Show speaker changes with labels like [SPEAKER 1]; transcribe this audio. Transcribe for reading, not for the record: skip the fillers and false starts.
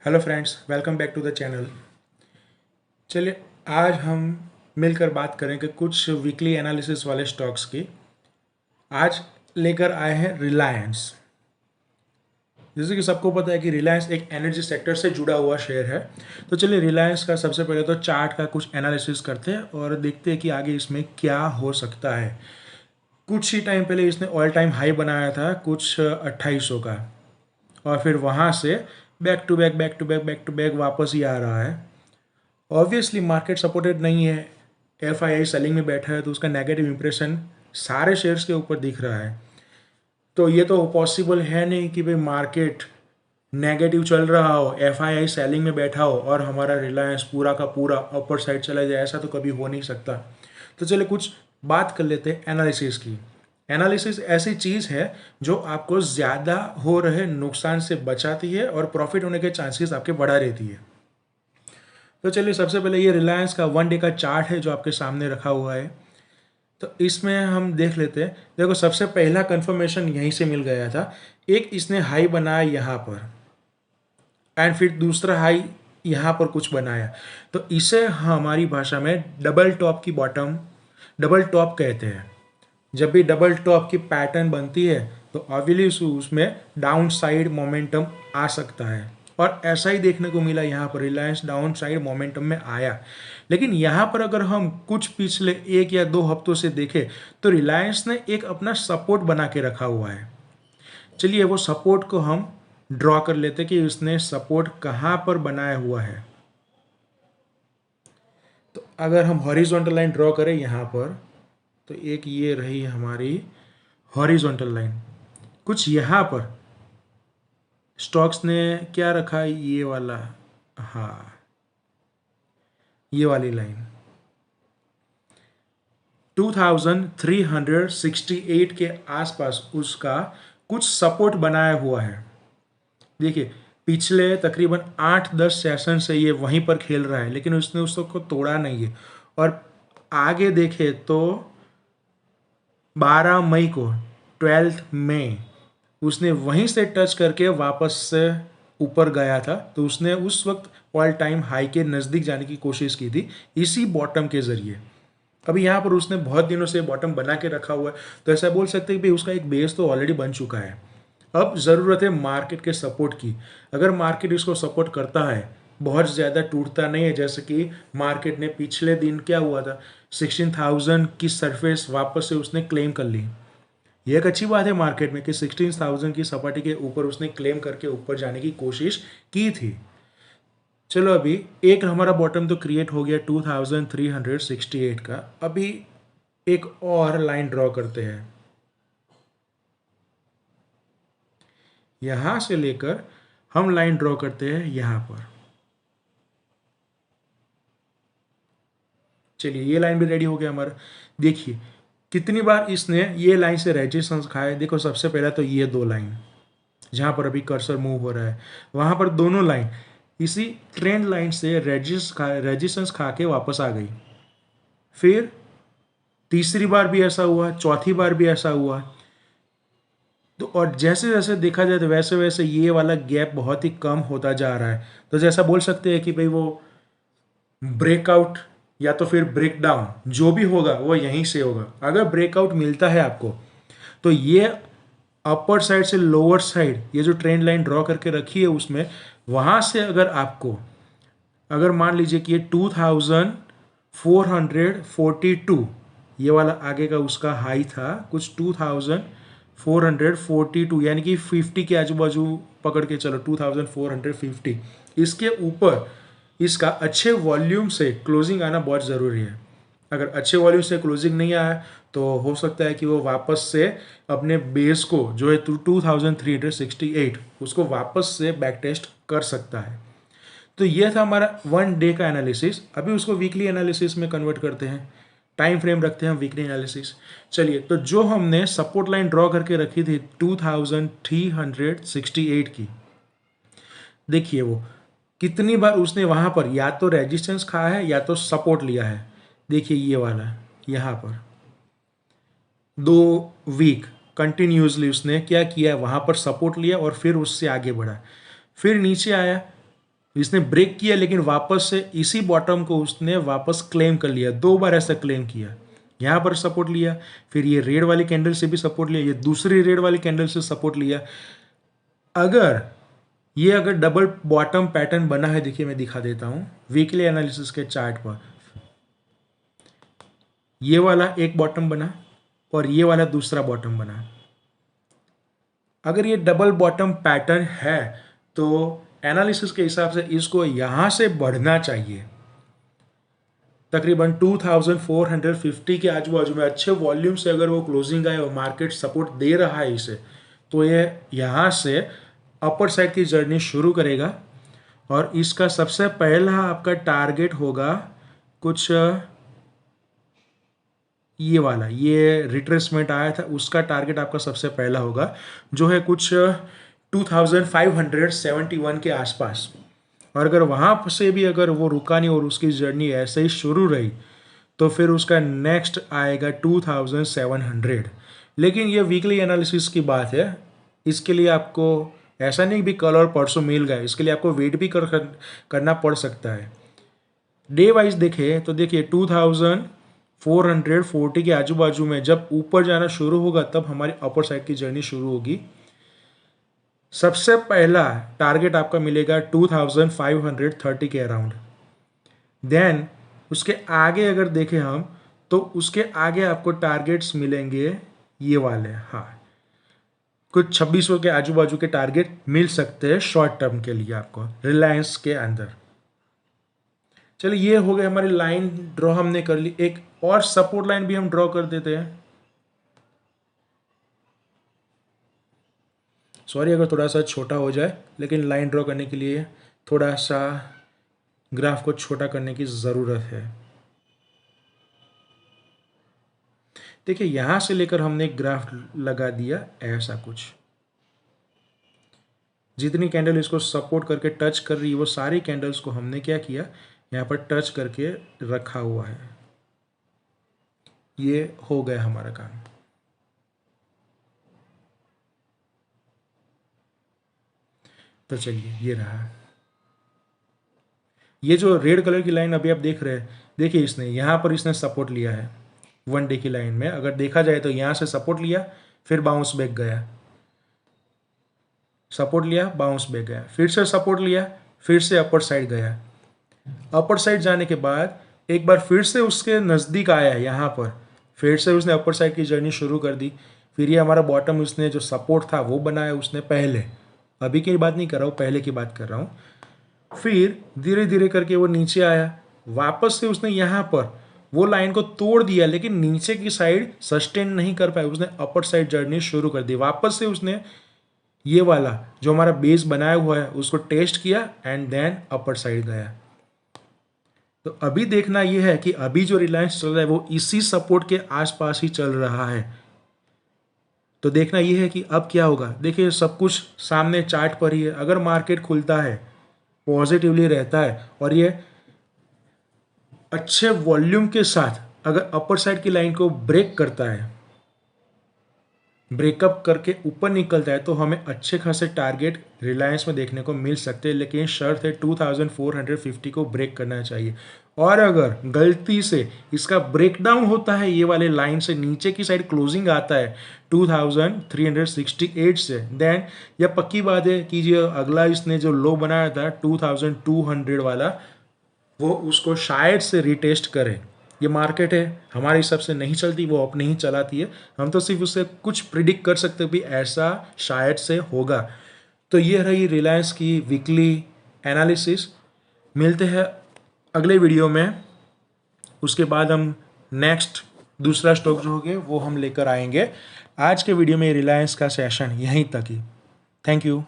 [SPEAKER 1] Hello friends, welcome back to the channel. चलिए, आज हम मिलकर बात करेंगे कुछ वीकली एनालिसिस वाले स्टॉक्स की। आज लेकर आए हैं रिलायंस। जैसे कि सबको पता है कि रिलायंस एक एनर्जी सेक्टर से जुड़ा हुआ शेयर है। तो चलिए, रिलायंस का सबसे पहले तो चार्ट का कुछ एनालिसिस करते हैं और देखते हैं कि आगे इसमें क्या हो सकता है। कुछ ही टाइम पहले इसने ऑल टाइम हाई बनाया था कुछ 2800 का, और फिर वहाँ से back to back back to back back to back वापस ही आ रहा है। ऑब्वियसली मार्केट सपोर्टेड नहीं है, एफआईआई सेलिंग में बैठा है, तो उसका नेगेटिव इंप्रेशन सारे शेयर्स के ऊपर दिख रहा है। तो ये तो पॉसिबल है नहीं कि भाई मार्केट नेगेटिव चल रहा हो, एफआईआई सेलिंग में बैठा हो और हमारा रिलायंस पूरा का पूरा अपर साइड चला जाए। ऐसा तो कभी हो नहीं सकता। तो चलिए कुछ बात कर लेते हैं एनालिसिस की। एनालिसिस ऐसी चीज़ है जो आपको ज़्यादा हो रहे नुकसान से बचाती है और प्रॉफिट होने के चांसेस आपके बढ़ा देती है। तो चलिए, सबसे पहले ये रिलायंस का 1 डे का चार्ट है जो आपके सामने रखा हुआ है। तो इसमें हम देख लेते हैं। देखो, सबसे पहला कंफर्मेशन यहीं से मिल गया था। एक इसने हाई बनाया यहाँ पर, एंड फिर दूसरा हाई यहाँ पर कुछ बनाया। तो इसे हमारी भाषा में डबल टॉप की बॉटम, डबल टॉप कहते हैं। जब भी डबल टॉप की पैटर्न बनती है तो ऑब्वियसली उसमें डाउन साइड मोमेंटम आ सकता है, और ऐसा ही देखने को मिला। यहाँ पर रिलायंस डाउन साइड मोमेंटम में आया। लेकिन यहाँ पर अगर हम कुछ पिछले 1 या 2 हफ्तों से देखें तो रिलायंस ने एक अपना सपोर्ट बना के रखा हुआ है। चलिए, वो सपोर्ट को हम ड्रॉ कर लेते कि उसने सपोर्ट कहाँ पर बनाया हुआ है। तो अगर हम हॉरिजॉन्टल लाइन ड्रॉ करें यहाँ पर, तो एक ये रही हमारी हॉरिजॉन्टल लाइन। कुछ यहाँ पर स्टॉक्स ने क्या रखा है, ये वाला, हाँ, ये वाली लाइन 2368 के आसपास उसका कुछ सपोर्ट बनाया हुआ है। देखिए, पिछले तकरीबन 8-10 सेशन से ये वहीं पर खेल रहा है, लेकिन उसने उसको तोड़ा नहीं है। और आगे देखे तो 12 मई को, 12 मई, उसने वहीं से टच करके वापस से ऊपर गया था। तो उसने उस वक्त ऑल टाइम हाई के नज़दीक जाने की कोशिश की थी इसी बॉटम के ज़रिए। अभी यहाँ पर उसने बहुत दिनों से बॉटम बना के रखा हुआ है, तो ऐसा बोल सकते हैं कि भाई उसका एक बेस तो ऑलरेडी बन चुका है। अब ज़रूरत है मार्केट के सपोर्ट की। अगर मार्केट इसको सपोर्ट करता है, बहुत ज़्यादा टूटता नहीं है, जैसे कि मार्केट ने पिछले दिन क्या हुआ था, 16,000 की सरफेस वापस से उसने क्लेम कर ली। ये एक अच्छी बात है मार्केट में कि 16,000 की सपाटी के ऊपर उसने क्लेम करके ऊपर जाने की कोशिश की थी। चलो, अभी एक हमारा बॉटम तो क्रिएट हो गया 2368 का। अभी एक और लाइन ड्रॉ करते हैं, यहां से लेकर हम लाइन ड्रॉ करते हैं यहां पर। चलिए, ये लाइन भी रेडी हो गया हमारा। देखिए कितनी बार इसने ये लाइन से रेजिस्टेंस खाए। देखो, सबसे पहला तो ये 2 लाइन जहां पर अभी कर्सर मूव हो रहा है, वहां पर दोनों लाइन इसी ट्रेंड लाइन से रेजिस्टेंस खा के वापस आ गई। फिर तीसरी बार भी ऐसा हुआ, चौथी बार भी ऐसा हुआ। तो और जैसे जैसे देखा जाए तो वैसे वैसे ये वाला गैप बहुत ही कम होता जा रहा है। तो जैसा बोल सकते हैं कि भाई वो ब्रेकआउट या तो फिर ब्रेक डाउन जो भी होगा वो यहीं से होगा। अगर ब्रेकआउट मिलता है आपको, तो ये अपर साइड से लोअर साइड, ये जो ट्रेंड लाइन ड्रॉ करके रखी है उसमें, वहां से अगर आपको, अगर मान लीजिए कि ये 2442 ये वाला आगे का उसका हाई था कुछ 2442, यानी कि 50 के आजू बाजू पकड़ के चलो, 2450, इसके ऊपर इसका अच्छे वॉल्यूम से क्लोजिंग आना बहुत ज़रूरी है। अगर अच्छे वॉल्यूम से क्लोजिंग नहीं आया तो हो सकता है कि वो वापस से अपने बेस को जो है 2368 उसको वापस से बैक टेस्ट कर सकता है। तो ये था हमारा 1 डे का एनालिसिस। अभी उसको वीकली एनालिसिस में कन्वर्ट करते हैं, टाइम फ्रेम रखते हैं हम वीकली एनालिसिस। चलिए, तो जो हमने सपोर्ट लाइन ड्रॉ करके रखी थी 2368 की, देखिए वो कितनी बार उसने वहां पर या तो रेजिस्टेंस खाया है या तो सपोर्ट लिया है। देखिए ये वाला यहाँ पर 2 वीक कंटिन्यूसली उसने क्या किया, वहां पर सपोर्ट लिया और फिर उससे आगे बढ़ा, फिर नीचे आया, इसने ब्रेक किया लेकिन वापस से इसी बॉटम को उसने वापस क्लेम कर लिया, 2 बार ऐसा क्लेम किया। यहाँ पर सपोर्ट लिया, फिर ये रेड वाली कैंडल से भी सपोर्ट लिया, ये दूसरी रेड वाली कैंडल से सपोर्ट लिया। अगर डबल बॉटम पैटर्न बना है, देखिए मैं दिखा देता हूँ वीकली एनालिसिस के चार्ट पर, ये वाला एक बॉटम बना और ये वाला दूसरा बॉटम बना। अगर ये डबल बॉटम पैटर्न है तो एनालिसिस के हिसाब से इसको यहां से बढ़ना चाहिए, तकरीबन 2450 के आजू बाजू में अच्छे वॉल्यूम से अगर वो क्लोजिंग आए और मार्केट सपोर्ट दे रहा है इसे, तो ये यहाँ से अपर साइड की जर्नी शुरू करेगा। और इसका सबसे पहला आपका टारगेट होगा कुछ ये वाला, ये रिट्रेसमेंट आया था उसका टारगेट आपका सबसे पहला होगा, जो है कुछ 2571 के आसपास। और अगर वहाँ से भी अगर वो रुका नहीं और उसकी जर्नी ऐसे ही शुरू रही, तो फिर उसका नेक्स्ट आएगा 2700। लेकिन ये वीकली एनालिसिस की बात है, इसके लिए आपको ऐसा नहीं भी कल और परसों मिल गए, इसके लिए आपको वेट भी करना पड़ सकता है। डे वाइज देखें तो देखिए 2440 के आजू बाजू में जब ऊपर जाना शुरू होगा तब हमारी अपर साइड की जर्नी शुरू होगी। सबसे पहला टारगेट आपका मिलेगा 2530 के अराउंड। देन उसके आगे अगर देखें हम तो उसके आगे आपको टारगेट्स मिलेंगे ये वाले, हाँ कुछ 2600 के आजू बाजू के टारगेट मिल सकते हैं शॉर्ट टर्म के लिए आपको रिलायंस के अंदर। चलिए ये हो गए हमारी लाइन ड्रॉ हमने कर ली। एक और सपोर्ट लाइन भी हम ड्रॉ कर देते हैं। सॉरी अगर थोड़ा सा छोटा हो जाए, लेकिन लाइन ड्रॉ करने के लिए थोड़ा सा ग्राफ को छोटा करने की ज़रूरत है। देखिए यहां से लेकर हमने एक ग्राफ लगा दिया ऐसा कुछ, जितनी कैंडल इसको सपोर्ट करके टच कर रही है वो सारी कैंडल्स को हमने क्या किया, यहाँ पर टच करके रखा हुआ है। ये हो गया हमारा काम। तो चलिए ये रहा, ये जो रेड कलर की लाइन अभी आप देख रहे हैं, देखिए इसने यहाँ पर इसने सपोर्ट लिया है 1 डे की लाइन में। अगर देखा जाए तो यहाँ से सपोर्ट लिया, फिर बाउंस बैक गया, सपोर्ट लिया बाउंस बैक गया, फिर से सपोर्ट लिया, फिर से अपर साइड गया। अपर साइड जाने के बाद एक बार फिर से उसके नज़दीक आया यहाँ पर, फिर से उसने अपर साइड की जर्नी शुरू कर दी। फिर ये हमारा बॉटम उसने जो सपोर्ट था वो बनाया उसने पहले, अभी की बात नहीं कर रहा हूँ, पहले की बात कर रहा हूँ। फिर धीरे धीरे करके वो नीचे आया, वापस से उसने यहाँ पर वो लाइन को तोड़ दिया, लेकिन नीचे की साइड सस्टेन नहीं कर पाया, उसने अपर साइड जर्नी शुरू कर दी। वापस से उसने ये वाला जो हमारा बेस बनाया हुआ है उसको टेस्ट किया एंड देन अपर साइड गया। तो अभी देखना यह है कि अभी जो रिलायंस चल रहा है वो इसी सपोर्ट के आसपास ही चल रहा है। तो देखना यह है कि अब क्या होगा। देखिए सब कुछ सामने चार्ट पर ही है। अगर मार्केट खुलता है, पॉजिटिवली रहता है और ये अच्छे वॉल्यूम के साथ अगर अपर साइड की लाइन को ब्रेक करता है, ब्रेकअप करके ऊपर निकलता है, तो हमें अच्छे खासे टारगेट रिलायंस में देखने को मिल सकते हैं। लेकिन शर्त है 2450 को ब्रेक करना चाहिए। और अगर गलती से इसका ब्रेकडाउन होता है, ये वाले लाइन से नीचे की साइड क्लोजिंग आता है 2368 से, देन यह पक्की बात है कि जो अगला इसने जो लो बनाया था 2200 वाला, वो उसको शायद से रिटेस्ट करे। ये मार्केट है, हमारे हिसाब से नहीं चलती, वो अपने ही चलाती है। हम तो सिर्फ उससे कुछ प्रिडिक्ट कर सकते हैं भी ऐसा शायद से होगा। तो ये रही रिलायंस की वीकली एनालिसिस। मिलते हैं अगले वीडियो में, उसके बाद हम नेक्स्ट दूसरा स्टॉक जो होंगे वो हम लेकर आएंगे। आज के वीडियो में रिलायंस का सेशन यहीं तक ही। Thank you.